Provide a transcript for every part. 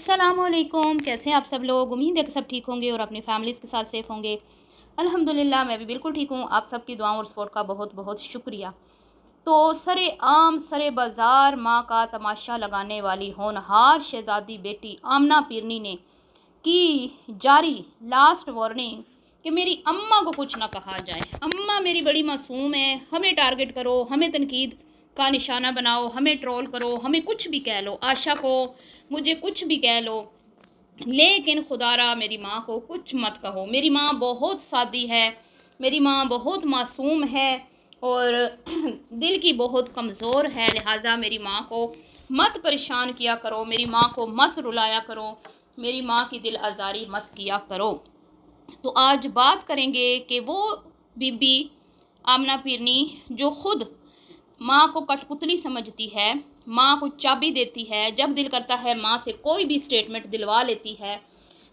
अस्सलामुअलैकुम, कैसे हैं आप सब लोग। उम्मीद है कि सब ठीक होंगे और अपनी फैमिलीज़ के साथ सेफ़ होंगे। अल्हम्दुलिल्लाह मैं भी बिल्कुल ठीक हूँ। आप सब की दुआओं और सपोर्ट का बहुत बहुत शुक्रिया। तो सरे आम सरे बाज़ार माँ का तमाशा लगाने वाली होनहार शहज़ादी बेटी आमना पीरनी ने की जारी लास्ट वार्निंग कि मेरी अम्मा को कुछ ना कहा जाए। अम्मा मेरी बड़ी मासूम है, हमें टारगेट करो, हमें तनकीद का निशाना बनाओ, हमें ट्रोल करो, हमें कुछ भी कह लो, आशा को मुझे कुछ भी कह लो, लेकिन खुदारा मेरी माँ को कुछ मत कहो। मेरी माँ बहुत सादी है, मेरी माँ बहुत मासूम है और दिल की बहुत कमज़ोर है, लिहाजा मेरी माँ को मत परेशान किया करो, मेरी माँ को मत रुलाया करो, मेरी माँ की दिल आज़ारी मत किया करो। तो आज बात करेंगे कि वो बीबी आमना पीरनी जो खुद माँ को कठपुतली समझती है, माँ को चाबी देती है, जब दिल करता है माँ से कोई भी स्टेटमेंट दिलवा लेती है,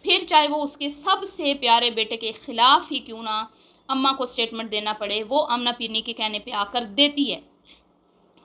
फिर चाहे वो उसके सबसे प्यारे बेटे के ख़िलाफ़ ही क्यों ना अम्मा को स्टेटमेंट देना पड़े, वो आमना पीरनी के कहने पे आकर देती है।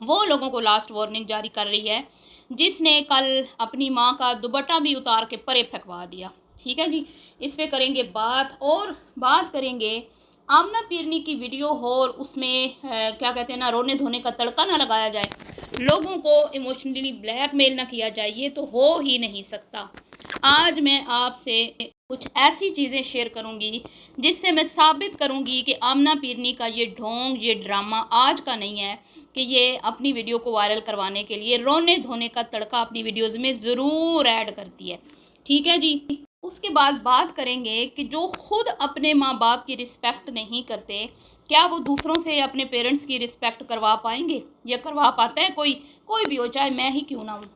वो लोगों को लास्ट वार्निंग जारी कर रही है जिसने कल अपनी माँ का दुपट्टा भी उतार के परे फेंकवा दिया। ठीक है जी, इस पे करेंगे बात और बात करेंगे आमना पीरनी की वीडियो हो और उसमें क्या कहते हैं ना, रोने धोने का तड़का ना लगाया जाए, लोगों को इमोशनली ब्लैकमेल ना किया जाए, ये तो हो ही नहीं सकता। आज मैं आपसे कुछ ऐसी चीज़ें शेयर करूंगी जिससे मैं साबित करूंगी कि आमना पीरनी का ये ढोंग, ये ड्रामा आज का नहीं है कि ये अपनी वीडियो को वायरल करवाने के लिए रोने धोने का तड़का अपनी वीडियोज़ में ज़रूर ऐड करती है। ठीक है जी। उसके बाद बात करेंगे कि जो खुद अपने माँ बाप की रिस्पेक्ट नहीं करते, क्या वो दूसरों से अपने पेरेंट्स की रिस्पेक्ट करवा पाएंगे या करवा पाता है कोई भी हो, चाहे मैं ही क्यों ना हूँ।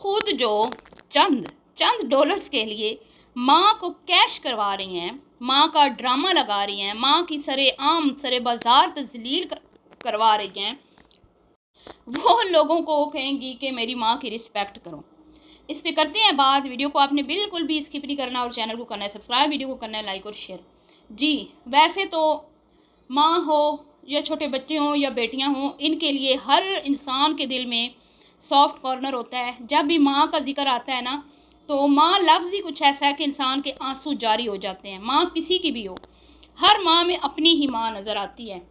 खुद जो चंद चंद डॉलर्स के लिए माँ को कैश करवा रही हैं, माँ का ड्रामा लगा रही हैं, माँ की सरे आम सरे बाज़ार तजलील करवा रही हैं, वो लोगों को कहेंगी कि मेरी माँ की रिस्पेक्ट करो। इस पे करते हैं बात। वीडियो को आपने बिल्कुल भी स्किप नहीं करना और चैनल को करना है सब्सक्राइब, वीडियो को करना है लाइक और शेयर। जी, वैसे तो माँ हो या छोटे बच्चे हों या बेटियां हों, इनके लिए हर इंसान के दिल में सॉफ्ट कॉर्नर होता है। जब भी माँ का जिक्र आता है ना, तो माँ लफ्ज़ ही कुछ ऐसा है कि इंसान के आंसू जारी हो जाते हैं। माँ किसी की भी हो, हर माँ में अपनी ही माँ नज़र आती है।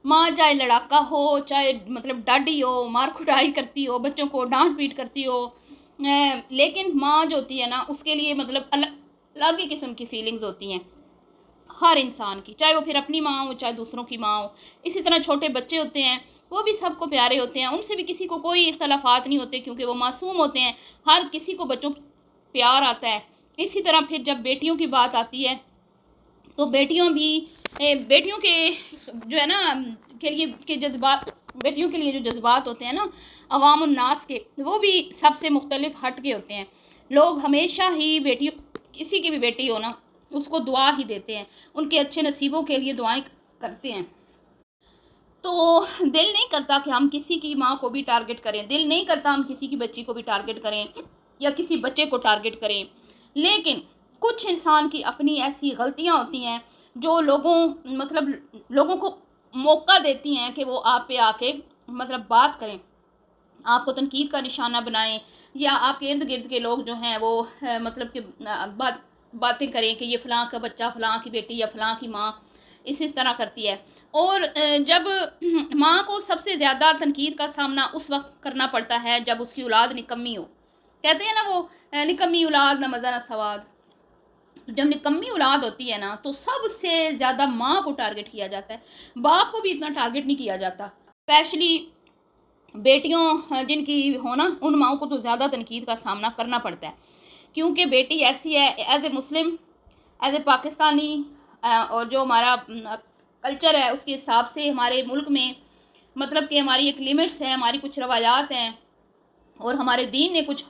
माँ चाहे लड़ाका हो, चाहे मतलब डाडी हो, मार कुटाई करती हो, बच्चों को डांट पीट करती हो, लेकिन माँ जो होती है ना, उसके लिए मतलब अलग ही किस्म की फीलिंग्स होती हैं हर इंसान की, चाहे वो फिर अपनी माँ हो चाहे दूसरों की माँ हो। इसी तरह छोटे बच्चे होते हैं, वो भी सबको प्यारे होते हैं, उनसे भी किसी को कोई इख्तलाफात नहीं होते क्योंकि वो मासूम होते हैं, हर किसी को बच्चों प्यार आता है। इसी तरह फिर जब बेटियों की बात आती है तो बेटियों के जो है ना के लिए के जज्बात, बेटियों के लिए जो जज्बात होते हैं ना अवाम उन्नास के, वो भी सबसे मुख्तलिफ हट के होते हैं। लोग हमेशा ही बेटियों, किसी की भी बेटी हो ना, उसको दुआ ही देते हैं, उनके अच्छे नसीबों के लिए दुआएं करते हैं। तो दिल नहीं करता कि हम किसी की माँ को भी टारगेट करें, दिल नहीं करता हम किसी की बच्ची को भी टारगेट करें या किसी बच्चे को टारगेट करें, लेकिन कुछ इंसान की अपनी ऐसी गलतियाँ होती हैं जो लोगों को मौका देती हैं कि वो आप पे आके मतलब बात करें, आपको तनकीद का निशाना बनाएं, या आपके इर्द गिर्द के लोग जो हैं वो मतलब कि बातें करें कि ये फ़लाँ का बच्चा, फ़लाँ की बेटी या फ़लाँ की माँ इस तरह करती है। और जब माँ को सबसे ज़्यादा तनकीद का सामना उस वक्त करना पड़ता है जब उसकी औलाद निकम्मी हो। कहते हैं ना वो निकम्मी औलाद ना मज़ा ना सवाद। जब निकम्मी औलाद होती है ना, तो सबसे ज़्यादा माँ को टारगेट किया जाता है, बाप को भी इतना टारगेट नहीं किया जाता। स्पेशली बेटियों जिनकी हो ना, उन माओं को तो ज़्यादा तनकीद का सामना करना पड़ता है, क्योंकि बेटी ऐसी है, as a Muslim, as a Pakistani, और जो हमारा कल्चर है उसके हिसाब से हमारे मुल्क में मतलब कि हमारी एक लिमिट्स हैं, हमारी कुछ रवायात हैं और हमारे दीन ने कुछ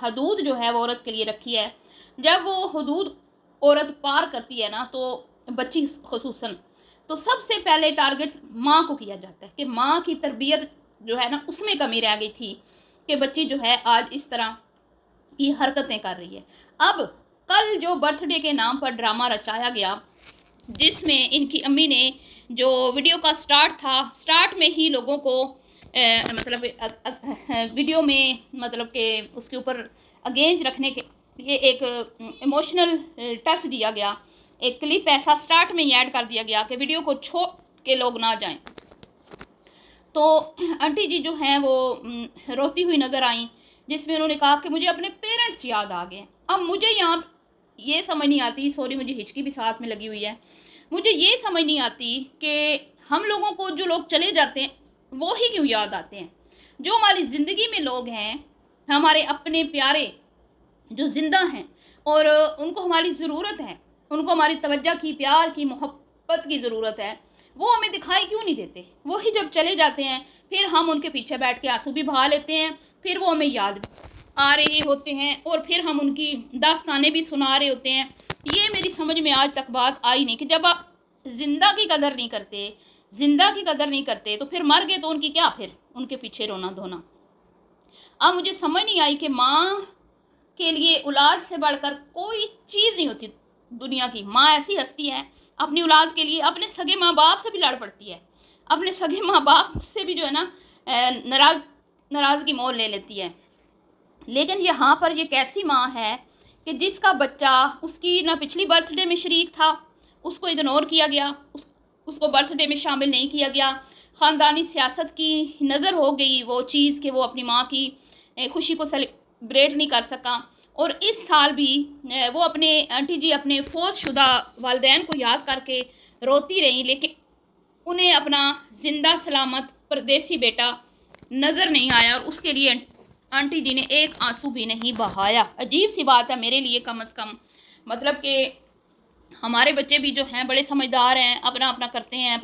हदूद जो है वो औरत के लिए रखी है। जब वो हदूद औरत पार करती है ना, तो बच्ची खसूसन, तो सबसे पहले टारगेट माँ को किया जाता है कि माँ की तरबियत जो है ना उसमें कमी रह गई थी कि बच्ची जो है आज इस तरह की हरकतें कर रही है। अब कल जो बर्थडे के नाम पर ड्रामा रचाया गया, जिसमें इनकी अम्मी ने जो वीडियो का स्टार्ट में ही लोगों को वीडियो में मतलब कि उसके ऊपर अगेंस्ट रखने के लिए एक इमोशनल टच दिया गया, एक क्लिप ऐसा स्टार्ट में ही ऐड कर दिया गया कि वीडियो को छोड़ के लोग ना जाएं। तो आंटी जी जो हैं वो रोती हुई नज़र आई, जिसमें उन्होंने कहा कि मुझे अपने पेरेंट्स याद आ गए। अब मुझे यहाँ ये समझ नहीं आती, सॉरी मुझे हिचकी भी साथ में लगी हुई है, मुझे ये समझ नहीं आती कि हम लोगों को जो लोग चले जाते हैं वो ही क्यों याद आते हैं। जो हमारी ज़िंदगी में लोग हैं, हमारे अपने प्यारे जो ज़िंदा हैं और उनको हमारी ज़रूरत है, उनको हमारी तवज्जो की, प्यार की, मोहब्बत की ज़रूरत है, वो हमें दिखाई क्यों नहीं देते। वही जब चले जाते हैं फिर हम उनके पीछे बैठ के आंसू भी बहा लेते हैं, फिर वो हमें याद आ रहे होते हैं और फिर हम उनकी दास्तानें भी सुना रहे होते हैं। ये मेरी समझ में आज तक बात आई नहीं कि जब आप ज़िंदा की कदर नहीं करते, ज़िंदा की कदर नहीं करते तो फिर मर गए तो उनकी क्या, फिर उनके पीछे रोना धोना। अब मुझे समझ नहीं आई कि माँ के लिए औलाद से बढ़कर कोई चीज़ नहीं होती दुनिया की। माँ ऐसी हस्ती है अपनी औलाद के लिए अपने सगे माँ बाप से भी लड़ पड़ती है, अपने सगे माँ बाप से भी जो है ना नाराज़गी मोल ले लेती है। लेकिन यहाँ पर ये कैसी माँ है कि जिसका बच्चा उसकी ना पिछली बर्थडे में शरीक था, उसको इग्नोर किया गया, उसको बर्थडे में शामिल नहीं किया गया। ख़ानदानी सियासत की नज़र हो गई वो चीज़ कि वो अपनी माँ की खुशी को सेलिब्रेट नहीं कर सका। और इस साल भी वो अपने आंटी जी अपने फौतशुदा वालिदैन को याद करके रोती रहीं, लेकिन उन्हें अपना ज़िंदा सलामत परदेसी बेटा नज़र नहीं आया और उसके लिए आंटी जी ने एक आंसू भी नहीं बहाया। अजीब सी बात है मेरे लिए कम से कम, मतलब कि हमारे बच्चे भी जो हैं बड़े समझदार हैं, अपना अपना करते हैं,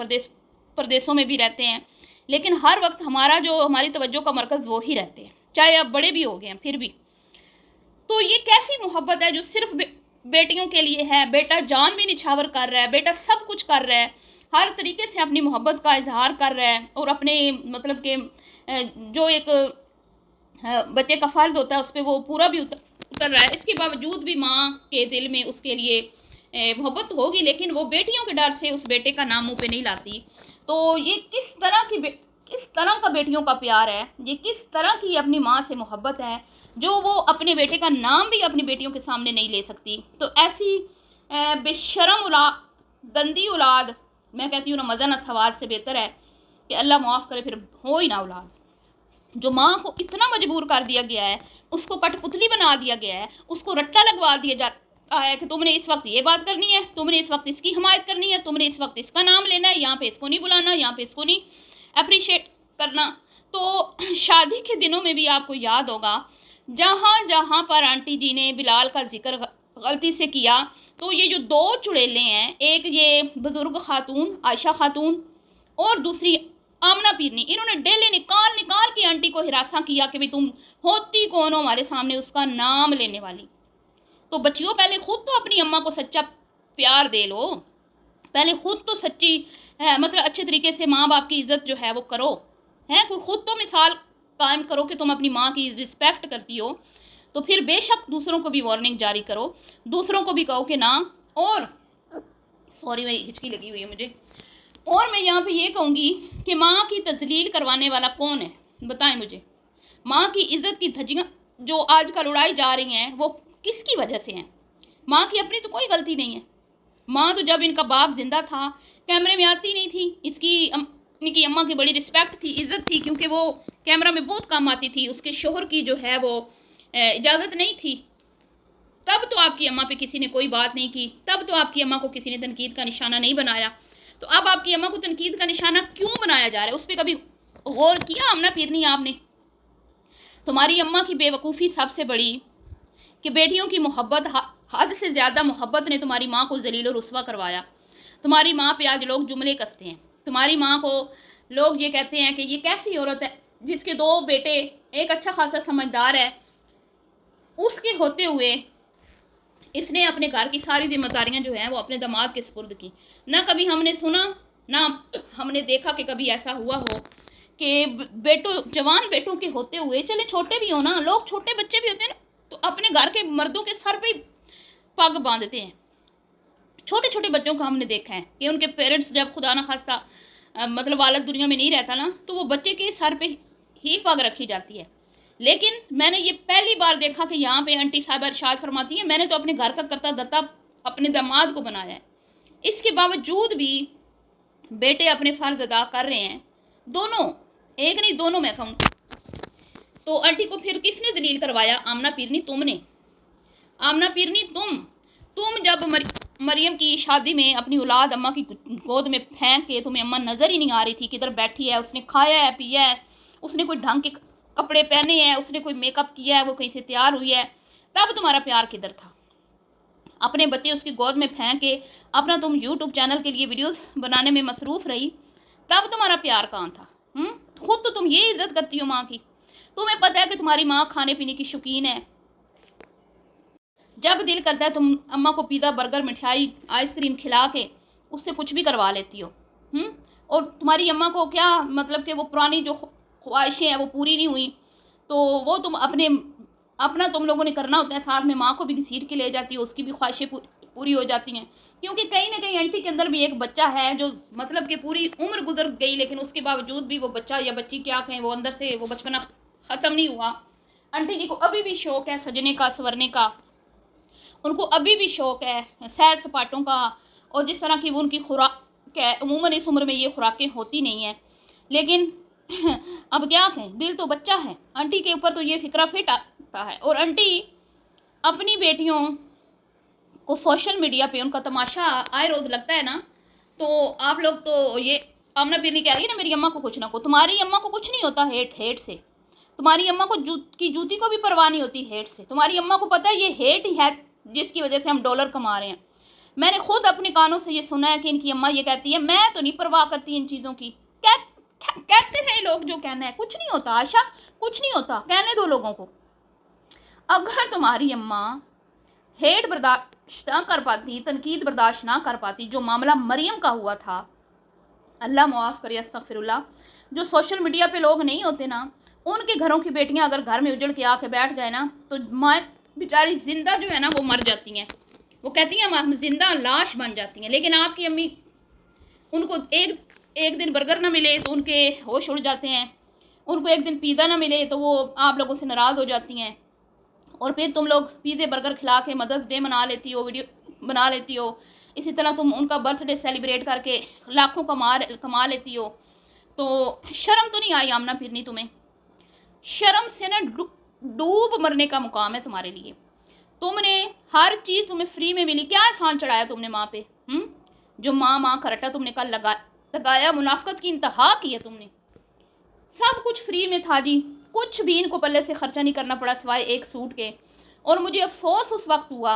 परदेसों में भी रहते हैं, लेकिन हर वक्त हमारी तवज्जो का मरकज़ वो ही रहते हैं, चाहे अब बड़े भी हो गए हैं फिर भी। तो ये कैसी मोहब्बत है जो सिर्फ बेटियों के लिए है। बेटा जान भी निछावर कर रहा है, बेटा सब कुछ कर रहा है, हर तरीके से अपनी मोहब्बत का इजहार कर रहा है और अपने मतलब कि जो एक बच्चे का फ़र्ज़ होता है उस पर वो पूरा भी उतर रहा है। इसके बावजूद भी माँ के दिल में उसके लिए मोहब्बत होगी, लेकिन वो बेटियों के डर से उस बेटे का नाम मुँह पे नहीं लाती। तो ये किस तरह का बेटियों का प्यार है, ये किस तरह की अपनी माँ से मोहब्बत है जो वो अपने बेटे का नाम भी अपनी बेटियों के सामने नहीं ले सकती। तो ऐसी बेशरम औलाद, गंदी औलाद, मैं कहती हूँ ना मज़ा ना सवाद से बेहतर है कि अल्लाह माफ़ करे फिर हो ही ना औलाद। जो माँ को इतना मजबूर कर दिया गया है, उसको कठपुतली बना दिया गया है, उसको रट्टा लगवा दिया जाता है कि तुमने इस वक्त ये बात करनी है, तुमने इस वक्त इसकी हिमायत करनी है, तुमने इस वक्त इसका नाम लेना है, यहाँ पे इसको नहीं बुलाना, यहाँ पे इसको नहीं अप्रिशिएट करना। तो शादी के दिनों में भी आपको याद होगा जहाँ जहाँ पर आंटी जी ने बिलाल का जिक्र गलती से किया, तो ये जो दो चुड़ैलें हैं, एक ये बुज़ुर्ग खातून आयशा खातून और दूसरी आमना पीरनी, इन्होंने डेले निकाल निकाल के आंटी को हिरासा किया कि भाई तुम होती कौन हो हमारे सामने उसका नाम लेने वाली। तो बच्चियों पहले खुद तो अपनी अम्मा को सच्चा प्यार दे लो, पहले खुद तो सच्ची मतलब अच्छे तरीके से माँ बाप की इज़्ज़त जो है वो करो, है कोई खुद तो मिसाल कायम करो कि तुम अपनी माँ की रिस्पेक्ट करती हो, तो फिर बेशक दूसरों को भी वार्निंग जारी करो, दूसरों को भी कहो कि ना। और सॉरी मेरी हिचकी लगी हुई है मुझे। और मैं यहाँ पे ये कहूँगी कि माँ की तजलील करवाने वाला कौन है, बताएं मुझे। माँ की इज़्ज़त की धज्जियाँ जो आजकल उड़ाई जा रही हैं वो किसकी वजह से हैं? माँ की अपनी तो कोई गलती नहीं है। माँ तो जब इनका बाप जिंदा था कैमरे में आती नहीं थी, इनकी अम्मा की बड़ी रिस्पेक्ट थी, इज़्ज़त थी, क्योंकि वो कैमरा में बहुत कम आती थी, उसके शोहर की जो है वो इजाज़त नहीं थी। तब तो आपकी अम्मा पे किसी ने कोई बात नहीं की, तब तो आपकी अम्मा को किसी ने तनकीद का निशाना नहीं बनाया। तो अब आपकी अम्मा को तनकीद का निशाना क्यों बनाया जा रहा है, उस पर कभी गौर किया आमना पीरनी आपने? तुम्हारी अम्मा की बेवकूफ़ी सबसे बड़ी कि बेटियों की मोहब्बत, हद से ज़्यादा मोहब्बत ने तुम्हारी माँ को जलील और रुस्वा करवाया। तुम्हारी माँ पे आज लोग जुमले कसते हैं, तुम्हारी माँ को लोग ये कहते हैं कि ये कैसी औरत है जिसके दो बेटे, एक अच्छा खासा समझदार है, उसके होते हुए इसने अपने घर की सारी जिम्मेदारियां जो हैं वो अपने दामाद के सुपुर्द की। ना कभी हमने सुना, ना हमने देखा कि कभी ऐसा हुआ हो कि जवान बेटों के होते हुए, चले छोटे भी हो ना, लोग छोटे बच्चे भी होते हैं ना, तो अपने घर के मर्दों के सर पे पग बांधते हैं। छोटे छोटे बच्चों को हमने देखा है कि उनके पेरेंट्स जब खुदा न खास्ता मतलब वालिद दुनिया में नहीं रहता ना, तो वो बच्चे के सर पे ही पग रखी जाती है। लेकिन मैंने ये पहली बार देखा कि यहाँ पे आंटी साहिबा इरशाद फरमाती हैं, मैंने तो अपने घर का करता धरता अपने दामाद को बनाया है, इसके बावजूद भी बेटे अपने फ़र्ज अदा कर रहे हैं, दोनों, एक नहीं दोनों मैं कहूँ। तो आंटी को फिर किसने जलील करवाया? आमना पीरनी तुमने। आमना पीरनी तुम जब मरियम की शादी में अपनी औलाद अम्मा की गोद में फेंक के, तुम्हें अम्मा नज़र ही नहीं आ रही थी किधर बैठी है, उसने खाया है पिया है, उसने कोई ढंग के कपड़े पहने हैं, उसने कोई मेकअप किया है, वो कहीं से तैयार हुई है, तब तुम्हारा प्यार किधर था? अपने बच्चे उसकी गोद में फेंक के अपना तुम यूट्यूब चैनल के लिए वीडियोस बनाने में मसरूफ़ रही, तब तुम्हारा प्यार कहाँ था? खुद तो तुम ये इज़्ज़त करती हो माँ की, तुम्हें पता है कि तुम्हारी माँ खाने पीने की शौकीन है, जब दिल करता है तुम अम्मा को पिज़्ज़ा बर्गर मिठाई आइसक्रीम खिला के उससे कुछ भी करवा लेती हो। और तुम्हारी अम्मा को क्या मतलब कि वो पुरानी जो ख्वाहिशें हैं वो पूरी नहीं हुई, तो वो तुम अपना तुम लोगों ने करना होता है, साथ में माँ को भी घसीट के ले जाती हो, उसकी भी ख्वाहिशें पूरी हो जाती हैं, क्योंकि कहीं ना कहीं आंटी के अंदर भी एक बच्चा है जो मतलब कि पूरी उम्र गुजर गई, लेकिन उसके बावजूद भी वो बच्चा या बच्ची क्या कहें, वो अंदर से वो बचपना ख़त्म नहीं हुआ। आंटी जी को अभी भी शौक़ है सजने का, संवरने का, उनको अभी भी शौक़ है सैर सपाटों का, और जिस तरह की वो उनकी खुराक है, अमूमन इस उम्र में ये खुराकें होती नहीं हैं, लेकिन अब क्या कहें, दिल तो बच्चा है। आंटी के ऊपर तो ये फ़िक्रा फिट आता है, और आंटी अपनी बेटियों को सोशल मीडिया पे उनका तमाशा आए रोज़ लगता है ना, तो आप लोग तो ये आमना पीरनी कह रही है ना मेरी अम्मा को कुछ ना को, तुम्हारी अम्मा को कुछ नहीं होता हेट से, तुम्हारी अम्मा को जूती को भी परवाह नहीं होती हेट से, तुम्हारी अम्मा को पता है ये हेट ही है जिसकी वजह से हम डॉलर कमा रहे हैं। मैंने खुद अपने कानों से ये सुना है कि इनकी अम्मा ये कहती है मैं तो नहीं परवाह करती इन चीज़ों की। कहते हैं लोग जो कहना है, कुछ नहीं होता आशा, कुछ नहीं होता, कहने दो लोगों को। अगर तुम्हारी अम्मा हेट बर्दाश्त ना कर पाती, तनकीद बर्दाश्त ना कर पाती, जो मामला मरियम का हुआ था, अल्लाह मुआफ़ करे अस्तगफिरुल्लाह, जो सोशल मीडिया पे लोग नहीं होते ना, उनके घरों की बेटियां अगर घर में उजड़ के आके बैठ जाए ना, तो माँ बेचारी ज़िंदा जो है ना वो मर जाती हैं, वो कहती हैं हम ज़िंदा लाश बन जाती हैं। लेकिन आपकी अम्मी, उनको एक दिन बर्गर ना मिले तो उनके होश उड़ जाते हैं, उनको एक दिन पिज़्ज़ा ना मिले तो वो आप लोगों से नाराज़ हो जाती हैं, और फिर तुम लोग पिज़्ज़े बर्गर खिला के मदर्स डे मना लेती हो, वीडियो बना लेती हो, इसी तरह तुम उनका बर्थडे सेलिब्रेट करके लाखों कमा लेती हो। तो शर्म तो नहीं आई आमना पीरनी तुम्हें? शर्म से ना डूब मरने का मुकाम है तुम्हारे लिए। तुमने हर चीज़ तुम्हें फ्री में मिली, क्या एहसान चढ़ाया तुमने माँ पे? जो माँ का रट्टा तुमने कल लगाया, मुनाफिकत की इंतहा की है तुमने। सब कुछ फ्री में था जी, कुछ भी इनको पल्ले से खर्चा नहीं करना पड़ा सिवाय एक सूट के। और मुझे अफसोस उस वक्त हुआ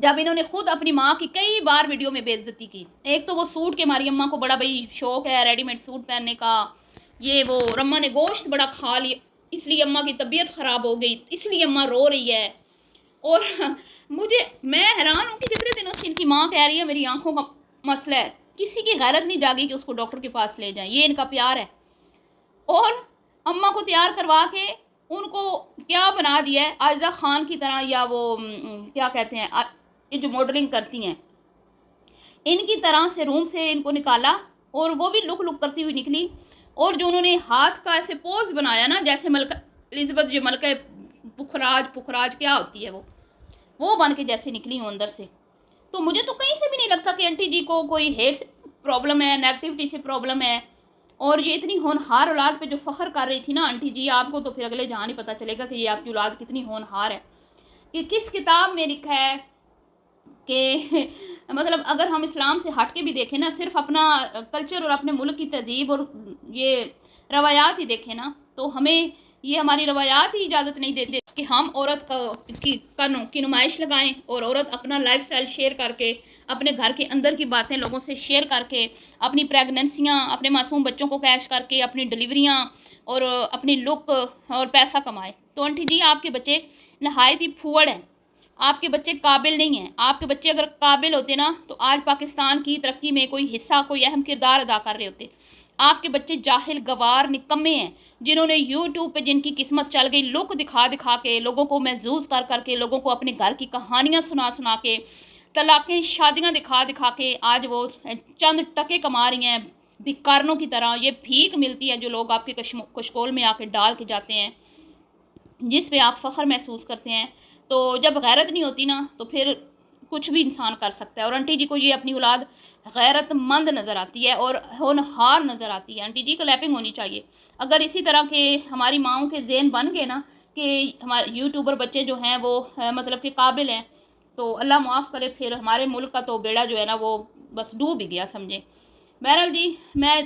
जब इन्होंने खुद अपनी माँ की कई बार वीडियो में बेइज्जती की। एक तो वो सूट के हमारी अम्मा को बड़ा भाई शौक़ है रेडीमेड सूट पहनने का, ये वो रम्मा ने गोश्त बड़ा खा लिया इसलिए अम्मा की तबीयत ख़राब हो गई, इसलिए अम्मा रो रही है। और मैं हैरान हूँ कि कितने दिनों से इनकी माँ कह रही है मेरी आंखों का मसला है, किसी की गैरत नहीं जागी कि उसको डॉक्टर के पास ले जाएं, ये इनका प्यार है। और अम्मा को तैयार करवा के उनको क्या बना दिया है, आयज़ा ख़ान की तरह, या वो क्या कहते हैं ये जो मॉडलिंग करती हैं, इनकी तरह से रूम से इनको निकाला, और वो भी लुक करती हुई निकली। और जो उन्होंने हाथ का ऐसे पोज बनाया ना, जैसे मलका एलिज़ाबेथ, जो मलका पुखराज क्या होती है वो बन के जैसे निकली हूँ अंदर से। तो मुझे तो कहीं से भी नहीं लगता कि आंटी जी को कोई हेट प्रॉब्लम है, नेगेटिविटी से प्रॉब्लम है। और ये इतनी होनहार औलाद पे जो फ़ख्र कर रही थी ना आंटी जी, आपको तो फिर अगले जहाँ नहीं पता चलेगा कि ये आपकी औलाद कितनी होनहार है। कि किस किताब में लिखा है कि मतलब अगर हम इस्लाम से हट के भी देखें ना, सिर्फ अपना कल्चर और अपने मुल्क की तहजीब और ये रवायात ही देखें ना, तो हमें ये हमारी रवायात ही इजाज़त नहीं देते कि हम औरत की नुमाइश लगाएं, और औरत अपना लाइफस्टाइल शेयर करके, अपने घर के अंदर की बातें लोगों से शेयर करके, अपनी प्रेगनेंसियाँ, अपने मासूम बच्चों को कैश करके, अपनी डिलीवरियाँ और अपनी लुक और पैसा कमाए। तो आंटी जी आपके बच्चे नहायत ही फूहड़ हैं, आपके बच्चे काबिल नहीं हैं। आपके बच्चे अगर काबिल होते ना, तो आज पाकिस्तान की तरक्की में कोई हिस्सा, कोई अहम किरदार अदा कर रहे होते। आपके बच्चे जाहिल, गवार, निकम्मे हैं, जिन्होंने यूट्यूब पे जिनकी किस्मत चल गई, लुक दिखा दिखा के, लोगों को महजूज कर करके, लोगों को अपने घर की कहानियाँ सुना सुना के, तलाक़ें, शादियाँ दिखा दिखा के आज वो चंद टके कमा रही हैं भिखारनों की तरह। ये भीख मिलती है जो लोग आपके कशकोल में आके डाल के जाते हैं। جس پہ آپ فخر محسوس کرتے ہیں. تو جب غیرت نہیں ہوتی نا تو پھر کچھ بھی انسان کر سکتا ہے. اور آنٹی جی کو یہ اپنی اولاد غیرت مند نظر آتی ہے اور ہونہار نظر آتی ہے. آنٹی جی کلیپنگ ہونی چاہیے. اگر اسی طرح کے ہماری ماؤں کے ذہن بن گئے نا کہ ہمارے یوٹیوبر بچے جو ہیں وہ مطلب کہ قابل ہیں، تو اللہ معاف کرے پھر ہمارے ملک کا تو بیڑا جو ہے نا وہ بس ڈوب ہی گیا سمجھیں. بہرحال جی میں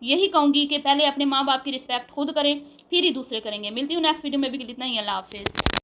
یہی کہوں گی کہ پہلے اپنے ماں باپ کی رسپیکٹ خود کریں، پھر ہی دوسرے کریں گے. ملتی ہوں نیکسٹ ویڈیو میں. بھی اتنا ہی. اللہ حافظ.